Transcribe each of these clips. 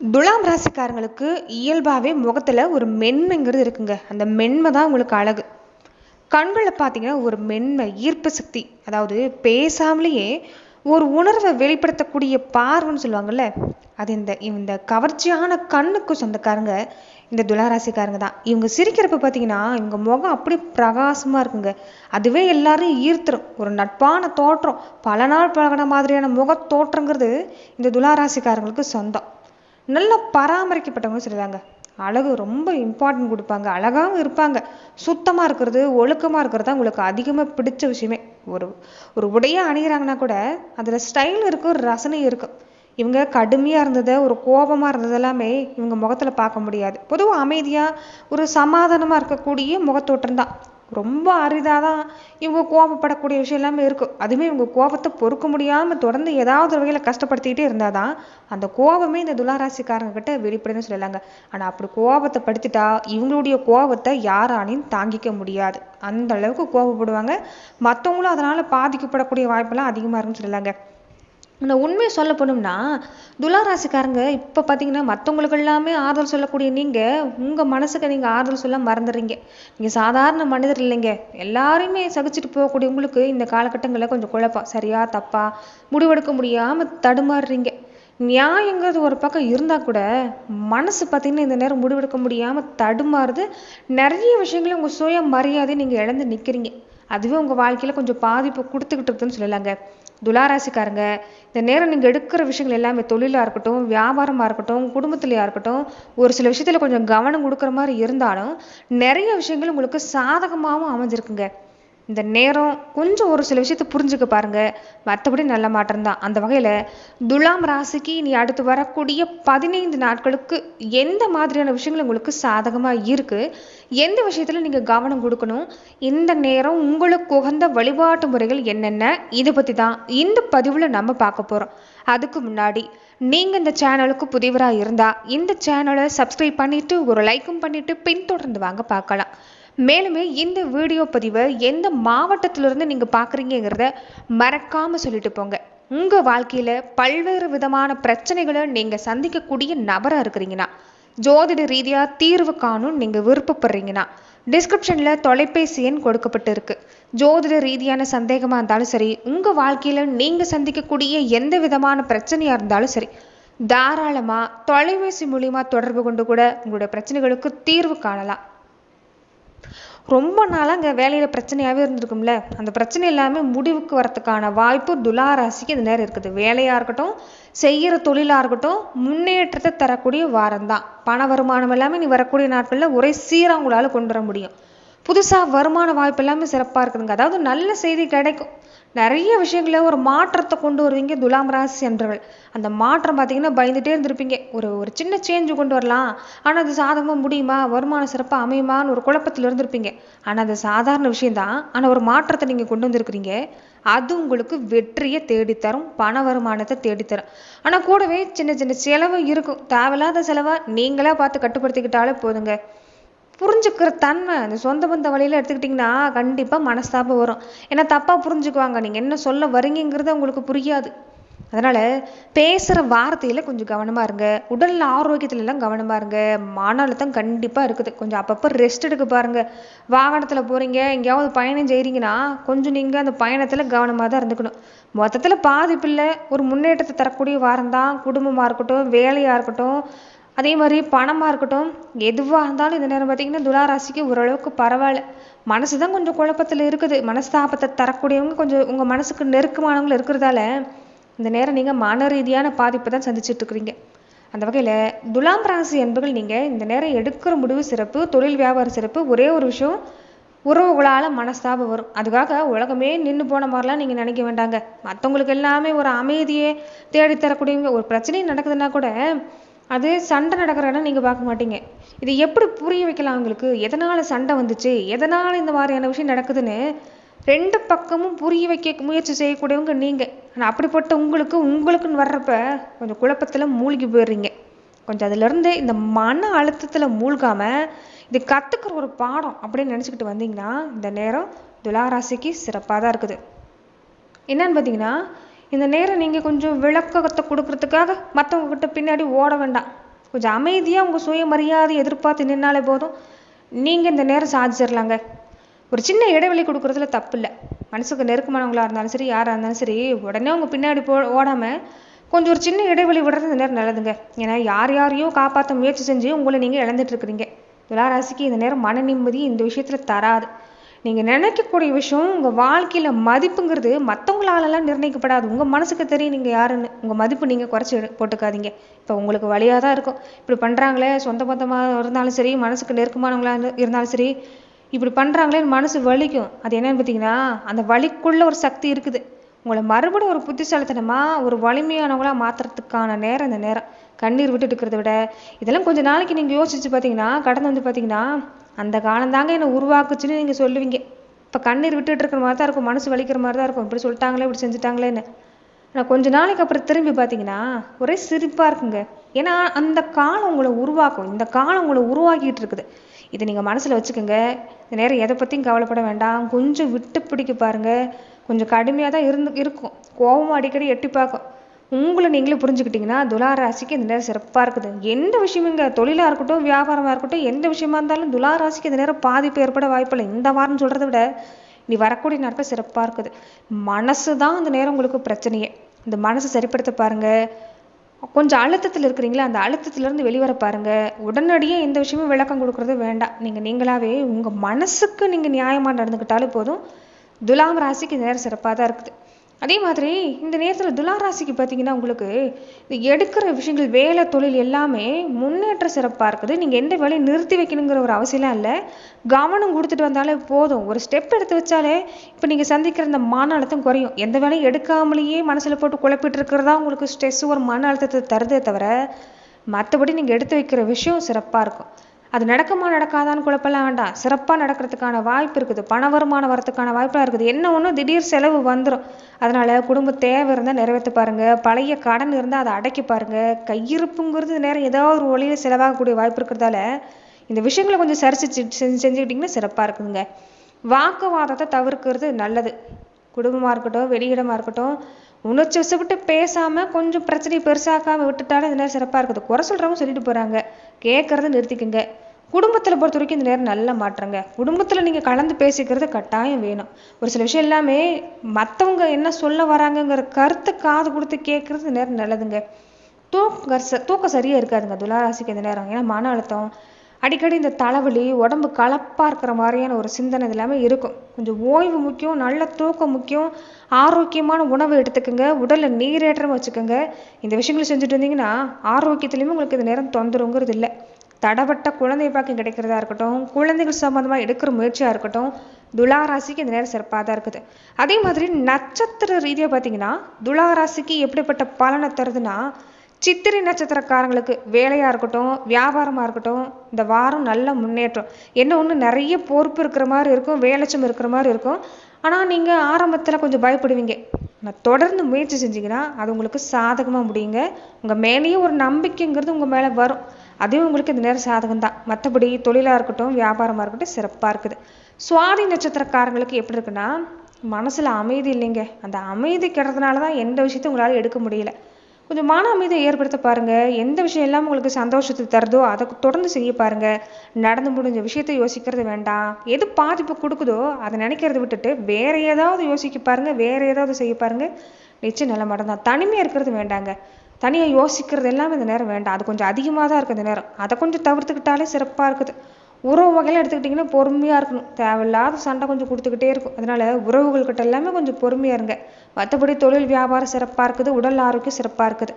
துலாம் ராசிக்காரங்களுக்கு இயல்பாகவே முகத்தில் ஒரு மென்மைங்கிறது இருக்குங்க. அந்த மென்மை தான் உங்களுக்கு அழகு. கண்களில் பார்த்தீங்கன்னா ஒரு மென்மை ஈர்ப்பு சக்தி, அதாவது பேசாமலேயே ஒரு உணர்வை வெளிப்படுத்தக்கூடிய பார்வைன்னு சொல்லுவாங்கள்ல, அது இந்த இந்த கவர்ச்சியான கண்ணுக்கு சொந்தக்காரங்க இந்த துளாராசிக்காரங்க தான். இவங்க சிரிக்கிறப்ப பார்த்தீங்கன்னா இவங்க முகம் அப்படி பிரகாசமாக இருக்குங்க. அதுவே எல்லாரையும் ஈர்த்துரும். ஒரு நட்பான தோற்றம், பல நாள் பழகின மாதிரியான முக தோற்றங்கிறது இந்த துளாராசிக்காரங்களுக்கு சொந்தம். நல்லா பராமரிக்கப்பட்டவங்க சொல்லுவாங்க. அழகு ரொம்ப இம்பார்ட்டன்ட் கொடுப்பாங்க. அழகாகவும் இருப்பாங்க. சுத்தமாக இருக்கிறது, ஒழுக்கமாக இருக்கிறது தான் உங்களுக்கு அதிகமாக பிடிச்ச விஷயமே. ஒரு ஒரு உடையாக அணிகிறாங்கன்னா கூட அதில் ஸ்டைல் இருக்கும், ஒரு ரசனை இருக்கும். இவங்க கடுமையாக இருந்ததை, ஒரு கோபமாக இருந்தது எல்லாமே இவங்க முகத்தில் பார்க்க முடியாது. பொதுவாக அமைதியாக ஒரு சமாதானமாக இருக்கக்கூடிய முகத்தோற்றம் தான். ரொம்ப அரிதாக தான் இவங்க கோபப்படக்கூடிய விஷயம் எல்லாமே இருக்கும். அதுவுமே இவங்க கோபத்தை பொறுக்க முடியாமல் தொடர்ந்து ஏதாவது ஒரு வகையில் கஷ்டப்படுத்திக்கிட்டே இருந்தால் தான் அந்த கோபமே இந்த துளாராசிக்காரங்க கிட்ட வெளிப்படுதுன்னு சொல்லலாங்க. ஆனால் அப்படி கோபத்தை படுத்திட்டா இவங்களுடைய கோபத்தை யாராலையும் தாங்கிக்க முடியாது. அந்த அளவுக்கு கோபப்படுவாங்க. மற்றவங்களும் அதனால் பாதிக்கப்படக்கூடிய வாய்ப்பெல்லாம் அதிகமாக இருக்குன்னு சொல்லலாங்க. ஆனால் உண்மையை சொல்ல போனோம்னா துளாராசிக்காரங்க இப்போ பார்த்தீங்கன்னா மற்றவங்களுக்கு எல்லாமே ஆறுதல் சொல்லக்கூடிய நீங்கள் உங்கள் மனசுக்கு நீங்கள் ஆறுதல் சொல்ல மறந்துடுறீங்க. நீங்கள் சாதாரண மனிதர் இல்லைங்க. எல்லாரையுமே சகிச்சுட்டு போகக்கூடிய உங்களுக்கு இந்த காலகட்டங்களில் கொஞ்சம் குழப்பம், சரியா தப்பா முடிவெடுக்க முடியாமல் தடுமாறுறீங்க. நியாயங்கிறது ஒரு பக்கம் இருந்தால் கூட மனசு பார்த்தீங்கன்னா இந்த நேரம் முடிவெடுக்க முடியாமல் தடுமாறுது. நிறைய விஷயங்களும் உங்கள் சுய மரியாதையை நீங்கள் இழந்து நிற்கிறீங்க. அதுவே உங்கள் வாழ்க்கையில் கொஞ்சம் பாதிப்பு கொடுத்துக்கிட்டு இருக்குதுன்னு சொல்லலாங்க. துளாராசிக்காரங்க இந்த நேரம் நீங்கள் எடுக்கிற விஷயங்கள் எல்லாமே தொழிலாக இருக்கட்டும், வியாபாரமாக இருக்கட்டும், குடும்பத்திலையாக இருக்கட்டும், ஒரு சில விஷயத்தில் கொஞ்சம் கவனம் கொடுக்குற மாதிரி இருந்தாலும் நிறைய விஷயங்கள் உங்களுக்கு சாதகமாகவும் அமைஞ்சிருக்குங்க. இந்த நேரம் கொஞ்சம் ஒரு சில விஷயத்தை புரிஞ்சுக்க பாருங்க. மற்றபடி நல்ல மாற்றம் தான். அந்த வகையில் துலாம் ராசிக்கு நீ அடுத்து வரக்கூடிய 15 நாட்களுக்கு எந்த மாதிரியான விஷயங்கள் உங்களுக்கு சாதகமாக இருக்குது, எந்த விஷயத்தில் நீங்கள் கவனம் கொடுக்கணும், இந்த நேரம் உங்களுக்கு உகந்த வழிபாட்டு முறைகள் என்னென்ன, இதை பற்றி தான் இந்த பதிவில் நம்ம பார்க்க போகிறோம். அதுக்கு முன்னாடி நீங்கள் இந்த சேனலுக்கு புதியவராக இருந்தால் இந்த சேனலை சப்ஸ்கிரைப் பண்ணிவிட்டு ஒரு லைக்கும் பண்ணிவிட்டு பின்தொடர்ந்து வாங்க பார்க்கலாம். மேலுமே இந்த வீடியோ பதிவை எந்த மாவட்டத்திலிருந்து நீங்கள் பார்க்குறீங்கிறத மறக்காமல் சொல்லிட்டு போங்க. உங்கள் வாழ்க்கையில் பல்வேறு விதமான பிரச்சனைகளை நீங்கள் சந்திக்கக்கூடிய நபராக இருக்கிறீங்கன்னா, ஜோதிட ரீதியாக தீர்வு காணும் நீங்கள் விருப்பப்படுறீங்கன்னா டிஸ்கிரிப்ஷனில் தொலைபேசி எண் கொடுக்கப்பட்டு இருக்கு. ஜோதிட ரீதியான சந்தேகமாக இருந்தாலும் சரி, உங்கள் வாழ்க்கையில் நீங்கள் சந்திக்கக்கூடிய எந்த விதமான பிரச்சனையாக இருந்தாலும் சரி, தாராளமாக தொலைபேசி மூலிமா தொடர்பு கொண்டு கூட உங்களுடைய பிரச்சனைகளுக்கு தீர்வு காணலாம். ரொம்ப நாளாக இங்கே வேலையில் பிரச்சனையாகவே இருந்திருக்கும்ல, அந்த பிரச்சனை எல்லாமே முடிவுக்கு வரத்துக்கான வாய்ப்பு துளாராசிக்கு இந்த நேரம் இருக்குது. வேலையாக இருக்கட்டும், செய்கிற தொழிலாக இருக்கட்டும், முன்னேற்றத்தை தரக்கூடிய வாரம் தான். பண வருமானம் எல்லாமே நீ வரக்கூடிய நாட்களில் ஒரே சீராக உங்களால் கொண்டு வர முடியும். புதுசாக வருமான வாய்ப்பு எல்லாமே சிறப்பாக இருக்குதுங்க. அதாவது நல்ல செய்தி கிடைக்கும். நிறைய விஷயங்கள ஒரு மாற்றத்தை கொண்டு வருவீங்க துலாம் ராசி என்றவள். அந்த மாற்றம் பார்த்தீங்கன்னா பயந்துட்டே இருந்திருப்பீங்க. ஒரு சின்ன சேஞ்சு கொண்டு வரலாம், ஆனால் அது சாதகமாக முடியுமா, வருமானம் சிறப்பாக அமையுமான்னு ஒரு குழப்பத்தில் இருந்திருப்பீங்க. ஆனால் அது சாதாரண விஷயம்தான். ஆனால் ஒரு மாற்றத்தை நீங்கள் கொண்டு வந்திருக்கிறீங்க. அது உங்களுக்கு வெற்றியை தேடித்தரும், பண வருமானத்தை தேடித்தரும். ஆனால் கூடவே சின்ன சின்ன செலவு இருக்கும். தேவையில்லாத செலவை நீங்களா பார்த்து கட்டுப்படுத்திக்கிட்டாலே போதுங்க. புரிஞ்சுக்கிற தன்மை அந்த சொந்த பந்த வழியில் எடுத்துக்கிட்டிங்கன்னா கண்டிப்பாக மனஸ்தாபம் வரும். ஏன்னா தப்பாக புரிஞ்சுக்குவாங்க. நீங்கள் என்ன சொல்ல வரீங்கிறது உங்களுக்கு புரியாது. அதனால் பேசுகிற வார்த்தையில் கொஞ்சம் கவனமாக இருங்க. உடல் ஆரோக்கியத்துலலாம் கவனமாக இருங்க. மன அழுத்தம் கண்டிப்பாக இருக்குது. கொஞ்சம் அப்பப்போ ரெஸ்ட் எடுக்க பாருங்கள். வாகனத்தில் போகிறீங்க, எங்கேயாவது பயணம் செய்கிறீங்கன்னா கொஞ்சம் நீங்கள் அந்த பயணத்தில் கவனமாக தான் இருந்துக்கணும். மொத்தத்தில் பாதிப்பில்லை, ஒரு முன்னேற்றத்தை தரக்கூடிய வாரம் தான். குடும்பமாக இருக்கட்டும், வேலையாக இருக்கட்டும், அதே மாதிரி பணமாக இருக்கட்டும், எதுவாக இருந்தாலும் இந்த நேரம் பார்த்திங்கன்னா துளாராசிக்கு ஓரளவுக்கு பரவாயில்ல. மனசு தான் கொஞ்சம் குழப்பத்தில் இருக்குது. மனஸ்தாபத்தை தரக்கூடியவங்க கொஞ்சம் உங்கள் மனசுக்கு நெருக்கமானவங்க இருக்கிறதால இந்த நேரம் நீங்கள் மன ரீதியான பாதிப்பை தான் சந்திச்சிட்ருக்குறீங்க. அந்த வகையில் துலாம் ராசி என்பர்கள் நீங்கள் இந்த நேரம் எடுக்கிற முடிவு சிறப்பு, தொழில் வியாபாரம் சிறப்பு. ஒரே ஒரு விஷயம், உறவுகளால் மனஸ்தாபம் வரும். அதுக்காக உலகமே நின்று போன மாதிரிலாம் நீங்கள் நினைக்க வேண்டாங்க. மற்றவங்களுக்கு எல்லாமே ஒரு அமைதியை தேடித்தரக்கூடியவங்க. ஒரு பிரச்சனை நடக்குதுன்னா கூட அது சண்டை நடக்கிற இடம் நீங்கள் பார்க்க மாட்டீங்க. இது எப்படி புரிய வைக்கலாம் அவங்களுக்கு, எதனால் சண்டை வந்துச்சு, எதனால் இந்த மாதிரியான விஷயம் நடக்குதுன்னு ரெண்டு பக்கமும் புரிய வைக்க முயற்சி செய்யக்கூடியவங்க நீங்கள். ஆனால் அப்படிப்பட்ட உங்களுக்குன்னு வர்றப்ப கொஞ்சம் குழப்பத்தில் மூழ்கி போயிடுறீங்க. கொஞ்சம் அதிலிருந்து இந்த மன அழுத்தத்தில் மூழ்காமல் இது கற்றுக்கிற ஒரு பாடம் அப்படின்னு நினச்சிக்கிட்டு வந்தீங்கன்னா இந்த நேரம் துளாராசிக்கு சிறப்பாக தான் இருக்குது. என்னன்னு பார்த்தீங்கன்னா, இந்த நேரம் நீங்கள் கொஞ்சம் விளக்கத்தை கொடுக்கறதுக்காக மற்றவங்கக்கிட்ட பின்னாடி ஓட வேண்டாம். கொஞ்சம் அமைதியாக உங்கள் சுயமரியாதை எதிர்பார்த்து நின்னாலே போதும், நீங்கள் இந்த நேரம் சாதிச்சிடலாங்க. ஒரு சின்ன இடைவெளி கொடுக்குறதுல தப்பு இல்லை. மனசுக்கு நெருக்கமானவங்களாக இருந்தாலும் சரி, யாராக இருந்தாலும் சரி, உடனே உங்கள் பின்னாடி ஓடாமல் கொஞ்சம் ஒரு சின்ன இடைவெளி விடுறது இந்த நேரம் நல்லதுங்க. ஏன்னா யாரையும் காப்பாற்ற முயற்சி செஞ்சு உங்களை நீங்கள் இழந்துட்டு இருக்கிறீங்க. துளாராசிக்கு இந்த நேரம் மன நிம்மதி இந்த விஷயத்தில் தராது. நீங்கள் நினைக்கக்கூடிய விஷயம், உங்கள் வாழ்க்கையில் மதிப்புங்கிறது மற்றவங்களாலலாம் நிர்ணயிக்கப்படாது. உங்கள் மனசுக்கு தெரியும் நீங்கள் யாருன்னு. உங்கள் மதிப்பு நீங்கள் குறைச்சி போட்டுக்காதீங்க. இப்போ உங்களுக்கு வழியாக தான் இருக்கும். இப்படி பண்ணுறாங்களே, சொந்த பந்தமாக இருந்தாலும் சரி, மனசுக்கு நெருக்கமானவங்களாக இருந்தாலும் சரி, இப்படி பண்ணுறாங்களேன்னு மனசு வலிக்கும். அது என்னன்னு பார்த்தீங்கன்னா, அந்த வலிக்குள்ள ஒரு சக்தி இருக்குது. உங்களை மறுபடியும் ஒரு புத்திசாலித்தனமாக ஒரு வலிமையானவங்களாக மாற்றுறதுக்கான நேரம் இந்த நேரம். கண்ணீர் விட்டுட்டு இருக்கிறத விட இதெல்லாம் கொஞ்சம் நாளைக்கு நீங்கள் யோசிச்சு பார்த்தீங்கன்னா, கடந்து வந்து பார்த்தீங்கன்னா, அந்த காலம் தாங்க என்னை உருவாக்குச்சுன்னு நீங்கள் சொல்லுவீங்க. இப்போ கண்ணீர் விட்டுட்டு இருக்கிற மாதிரி தான் இருக்கும், மனசு வலிக்கிற மாதிரி தான் இருக்கும். இப்படி சொல்லிட்டாங்களே, இப்படி செஞ்சுட்டாங்களேன்னு. ஆனால் கொஞ்ச நாளைக்கு அப்புறம் திரும்பி பார்த்தீங்கன்னா ஒரே சிரிப்பாக இருக்குங்க. ஏன்னா அந்த காலம் உங்களை உருவாக்கும். இந்த காலம் உங்களை உருவாக்கிட்டு இருக்குது. இதை நீங்கள் மனசில் வச்சுக்கோங்க. இந்த நேரம் எதை பற்றியும் கவலைப்பட வேண்டாம். கொஞ்சம் விட்டு பிடிக்க பாருங்கள். கொஞ்சம் கடுமையாக தான் இருக்கும். கோபமும் அடிக்கடி எட்டி பார்க்கும். உங்களை நீங்களே புரிஞ்சுக்கிட்டிங்கன்னா துளாராசிக்கு இந்த நேரம் சிறப்பாக இருக்குது. எந்த விஷயமுங்க, தொழிலாக இருக்கட்டும், வியாபாரமாக இருக்கட்டும், எந்த விஷயமா இருந்தாலும் துளாராசிக்கு இந்த நேரம் பாதிப்பு ஏற்பட வாய்ப்பில்லை. இந்த வாரம் சொல்கிறத விட நீ வரக்கூடிய நாட்கள் சிறப்பாக இருக்குது. மனசு தான் அந்த நேரம் உங்களுக்கு பிரச்சனையே. இந்த மனசை சரிப்படுத்த பாருங்கள். கொஞ்சம் அழுத்தத்தில் இருக்கிறீங்களா, அந்த அழுத்தத்திலேருந்து வெளிவர பாருங்கள். உடனடியாக எந்த விஷயமும் விளக்கம் கொடுக்குறது வேண்டாம். நீங்களாவே உங்கள் மனசுக்கு நீங்கள் நியாயமாக நடந்துக்கிட்டாலே போதும். துலாம் ராசிக்கு இந்த நேரம் சிறப்பாக தான் இருக்குது. அதே மாதிரி இந்த நேரத்தில் துலாம் ராசிக்கு பார்த்தீங்கன்னா உங்களுக்கு இந்த எடுக்கிற விஷயங்கள், வேலை, தொழில் எல்லாமே முன்னேற்ற சிறப்பாக இருக்குது. நீங்கள் எந்த வேலையை நிறுத்தி வைக்கணுங்கிற ஒரு அவசியம்லாம் இல்லை. கவனம் கொடுத்துட்டு வந்தாலே போதும். ஒரு ஸ்டெப் எடுத்து வச்சாலே இப்போ நீங்கள் சந்திக்கிற இந்த மன அழுத்தம் குறையும். எந்த வேலையும் எடுக்காமலேயே மனசில் போட்டு குழப்பிட்டு இருக்கிறதா உங்களுக்கு ஸ்ட்ரெஸ், ஒரு மன அழுத்தத்தை தருதே தவிர, மற்றபடி நீங்கள் எடுத்து வைக்கிற விஷயம் சிறப்பாக இருக்கும். அது நடக்காதான்னு குழப்பெல்லாம் வேண்டாம். சிறப்பாக நடக்கிறதுக்கான வாய்ப்பு இருக்குது. பண வருமானம் வரத்துக்கான வாய்ப்பாக இருக்குது. என்ன ஒன்று, திடீர் செலவு வந்துடும். அதனால் குடும்ப தேவை இருந்தால் நிறைவேற்ற பாருங்கள். பழைய கடன் இருந்தால் அதை அடைக்க பாருங்கள். கையிருப்புங்கிறது நேரம் ஏதாவது ஒரு வழியில் செலவாகக்கூடிய வாய்ப்பு இருக்கிறதால இந்த விஷயங்களை கொஞ்சம் செஞ்சுக்கிட்டிங்கன்னா சிறப்பாக இருக்குதுங்க. வாக்குவாதத்தை தவிர்க்கிறது நல்லது. குடும்பமாக இருக்கட்டும், வெளியிடமாக இருக்கட்டும், உணர்ச்சி வசப்பட்டு பேசாமல் கொஞ்சம் பிரச்சனையை பெருசாக்காமல் விட்டுட்டாலும் இந்த நேரம் சிறப்பாக இருக்குது. குறை சொல்கிறவங்க சொல்லிட்டு போகிறாங்க, கேட்குறத நிறுத்திக்குங்க. குடும்பத்தில் பொறுத்த வரைக்கும் இந்த நேரம் நல்ல மாற்றங்க. குடும்பத்தில் நீங்கள் கலந்து பேசிக்கிறது கட்டாயம் வேணும். ஒரு சில விஷயம் எல்லாமே மற்றவங்க என்ன சொல்ல வராங்கங்கிற கருத்தை காது கொடுத்து கேட்குறது இந்த நேரம் நல்லதுங்க. தூக்கம் சரியாக இருக்காதுங்க துளாராசிக்கு இந்த நேரம். ஏன்னா மன அழுத்தம், அடிக்கடி இந்த தலைவலி, உடம்பு கலப்பாக இருக்கிற மாதிரியான ஒரு சிந்தனை இது எல்லாமே இருக்கும். கொஞ்சம் ஓய்வு முக்கியம், நல்ல தூக்கம் முக்கியம். ஆரோக்கியமான உணவு எடுத்துக்கோங்க. உடலில் நீரேற்றம் வச்சுக்கோங்க. இந்த விஷயங்களை செஞ்சுட்டு இருந்தீங்கன்னா ஆரோக்கியத்துலேயுமே உங்களுக்கு இந்த நேரம் தொந்தரவுங்கிறது இல்லை. தடப்பட்ட குழந்தை பாக்கியம் கிடைக்கிறதா இருக்கட்டும், குழந்தைகள் சம்மந்தமாக எடுக்கிற முயற்சியாக இருக்கட்டும், துளாராசிக்கு இந்த நேரம் சிறப்பாக தான் இருக்குது. அதே மாதிரி நட்சத்திர ரீதியாக பார்த்தீங்கன்னா துளாராசிக்கு எப்படிப்பட்ட பலனை தருதுன்னா, சித்திரை நட்சத்திரக்காரங்களுக்கு வேலையாக இருக்கட்டும், வியாபாரமாக இருக்கட்டும், இந்த வாரம் நல்ல முன்னேற்றம். என்ன ஒன்று, நிறைய பொறுப்பு இருக்கிற மாதிரி இருக்கும், வேலைச்சம் இருக்கிற மாதிரி இருக்கும். ஆனால் நீங்கள் ஆரம்பத்தில் கொஞ்சம் பயப்படுவீங்க. ஆனால் தொடர்ந்து முயற்சி செஞ்சீங்கன்னா அது உங்களுக்கு சாதகமாக முடியுங்க. உங்கள் மேலேயே ஒரு நம்பிக்கைங்கிறது உங்கள் மேலே வரும். அதுவும் உங்களுக்கு இந்த நேரம் சாதகம் தான். மற்றபடி தொழிலாக இருக்கட்டும், வியாபாரமாக இருக்கட்டும் சிறப்பாக இருக்குது. சுவாதி நட்சத்திரக்காரங்களுக்கு எப்படி இருக்குன்னா, மனசில் அமைதி இல்லைங்க. அந்த அமைதி கிடறதுனால தான் எந்த விஷயத்தையும் உங்களால் எடுக்க முடியல. கொஞ்சம் மன அமைதியை ஏற்படுத்த பாருங்கள். எந்த விஷயம் எல்லாம் உங்களுக்கு சந்தோஷத்தை தருதோ அதை தொடர்ந்து செய்ய பாருங்கள். நடந்து முடிஞ்ச விஷயத்தை யோசிக்கிறது வேண்டாம். எது பாதிப்பு கொடுக்குதோ அதை நினைக்கிறத விட்டுட்டு வேற ஏதாவது யோசிக்க பாருங்கள், வேற ஏதாவது செய்ய பாருங்கள். நிச்சயம் நல்ல மாடம் தான். தனிமையாக இருக்கிறது வேண்டாங்க. தனியாக யோசிக்கிறது எல்லாமே இந்த நேரம் வேண்டாம். அது கொஞ்சம் அதிகமாக தான் இருக்குது இந்த நேரம். அதை கொஞ்சம் தவிர்த்துக்கிட்டாலே சிறப்பாக இருக்குது. உறவு வகையில் எடுத்துக்கிட்டிங்கன்னா பொறுமையாக இருக்கணும். தேவையில்லாத சண்டை கொஞ்சம் கொடுத்துக்கிட்டே இருக்கும். அதனால் உறவுகள்கிட்ட எல்லாமே கொஞ்சம் பொறுமையாக இருங்க. மற்றபடி தொழில் வியாபாரம் சிறப்பாக இருக்குது. உடல் ஆரோக்கியம் சிறப்பாக இருக்குது.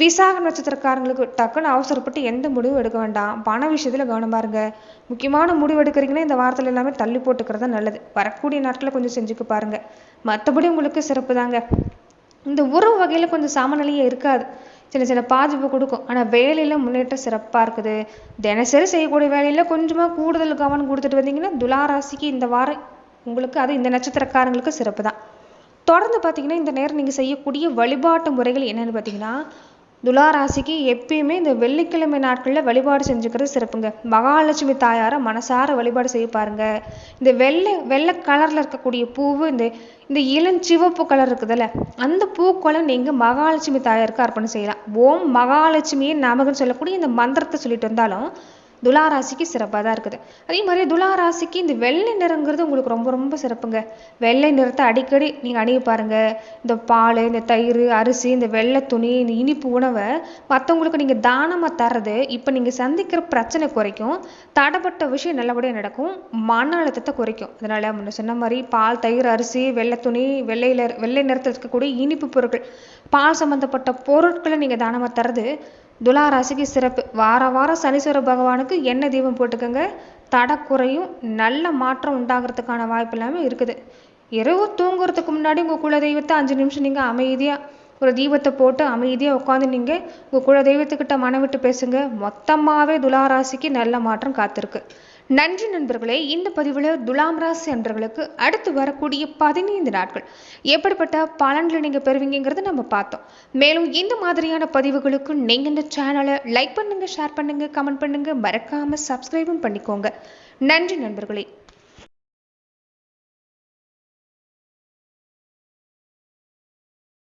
விசாக நட்சத்திரக்காரங்களுக்கு டக்குன்னு அவசரப்பட்டு எந்த முடிவும் எடுக்க வேண்டாம். பண விஷயத்தில் கவனமாக இருங்க. முக்கியமான முடிவு எடுக்கிறீங்கன்னா இந்த வாரத்தில் எல்லாமே தள்ளி போட்டுக்கிறது நல்லது. வரக்கூடிய நாட்களில் கொஞ்சம் செஞ்சுக்க பாருங்கள். மற்றபடி உங்களுக்கு சிறப்பு தாங்க. இந்த உறவு வகையில் கொஞ்சம் சமநிலையே இருக்காது. சின்ன பாதிப்பு கொடுக்கும். ஆனால் வேலையில் முன்னேற்றம் சிறப்பாக இருக்குது. தினசரி செய்யக்கூடிய வேலையில் கொஞ்சமாக கூடுதல் கவனம் கொடுத்துட்டு வந்தீங்கன்னா துளாராசிக்கு இந்த வாரம் உங்களுக்கு, அது இந்த நட்சத்திரக்காரங்களுக்கு சிறப்பு தான். தொடர்ந்து பார்த்தீங்கன்னா இந்த நேரம் நீங்கள் செய்யக்கூடிய வழிபாட்டு முறைகள் என்னென்னு பார்த்தீங்கன்னா, துலா ராசிக்கு எப்பயுமே இந்த வெள்ளிக்கிழமை நாட்களில் வழிபாடு செஞ்சுக்கிறது சிறப்புங்க. மகாலட்சுமி தாயாரை மனசார வழிபாடு செய்ய பாருங்க. இந்த வெள்ளை கலரில் இருக்கக்கூடிய பூவு இந்த இந்த இளஞ்சிவப்பு கலர் இருக்குதுல்ல, அந்த பூக்களை நீங்கள் மகாலட்சுமி தாயாருக்கு அர்ப்பணம் செய்யலாம். ஓம் மகாலட்சுமியை நமக்குன்னு சொல்லக்கூடிய இந்த மந்திரத்தை சொல்லிட்டு வந்தாலும் துலா ராசிக்கு சிறப்பாக தான் இருக்குது. அதே மாதிரி துலா ராசிக்கு இந்த வெள்ளை நிறங்கிறது உங்களுக்கு ரொம்ப ரொம்ப சிறப்புங்க. வெள்ளை நிறத்தை அடிக்கடி நீங்கள் அணிய பாருங்கள். இந்த பால், இந்த தயிர், அரிசி, இந்த வெள்ளை துணி, இந்த இனிப்பு உணவை மற்றவங்களுக்கு நீங்கள் தானமாக தர்றது இப்போ நீங்கள் சந்திக்கிற பிரச்சனை குறைக்கும். தடைப்பட்ட விஷயம் நல்லபடியாக நடக்கும். மன அழுத்தத்தை குறைக்கும். அதனால் முன்ன சொன்ன மாதிரி பால், தயிர், அரிசி, வெள்ளை துணி, வெள்ளை நிறத்தில் இருக்கக்கூடிய இனிப்பு பொருட்கள், பால் சம்மந்தப்பட்ட பொருட்களை நீங்கள் தானமாக தர்றது துலா ராசிக்கு சிறப்பு. வாரம் சனீஸ்வர பகவானுக்கு எண்ணெய் தீபம் போட்டுக்கோங்க. தடை குறையும். நல்ல மாற்றம் உண்டாகிறதுக்கான வாய்ப்பு எல்லாமே இருக்குது. இரவு தூங்குறதுக்கு முன்னாடி உங்கள் குலதெய்வத்தை 5 நிமிஷம் நீங்கள் அமைதியாக ஒரு தீபத்தை போட்டு அமைதியாக உட்காந்து நீங்கள் உங்கள் குலதெய்வத்துக்கிட்ட மனவிட்டு பேசுங்க. மொத்தமாகவே துலா ராசிக்கு நல்ல மாற்றம் காத்திருக்கு. நன்றி நண்பர்களே. இந்த பதிவில் துலாம் ராசி அன்பர்களுக்கு அடுத்து வரக்கூடிய 15 நாட்கள் எப்படிப்பட்ட பலன்களை நீங்கள் பெறுவீங்கிறத நம்ம பார்த்தோம். மேலும் இந்த மாதிரியான பதிவுகளுக்கு நீங்கள் இந்த சேனலை லைக் பண்ணுங்கள், ஷேர் பண்ணுங்கள், கமெண்ட் பண்ணுங்கள், மறக்காமல் சப்ஸ்கிரைபும் பண்ணிக்கோங்க. நன்றி நண்பர்களே.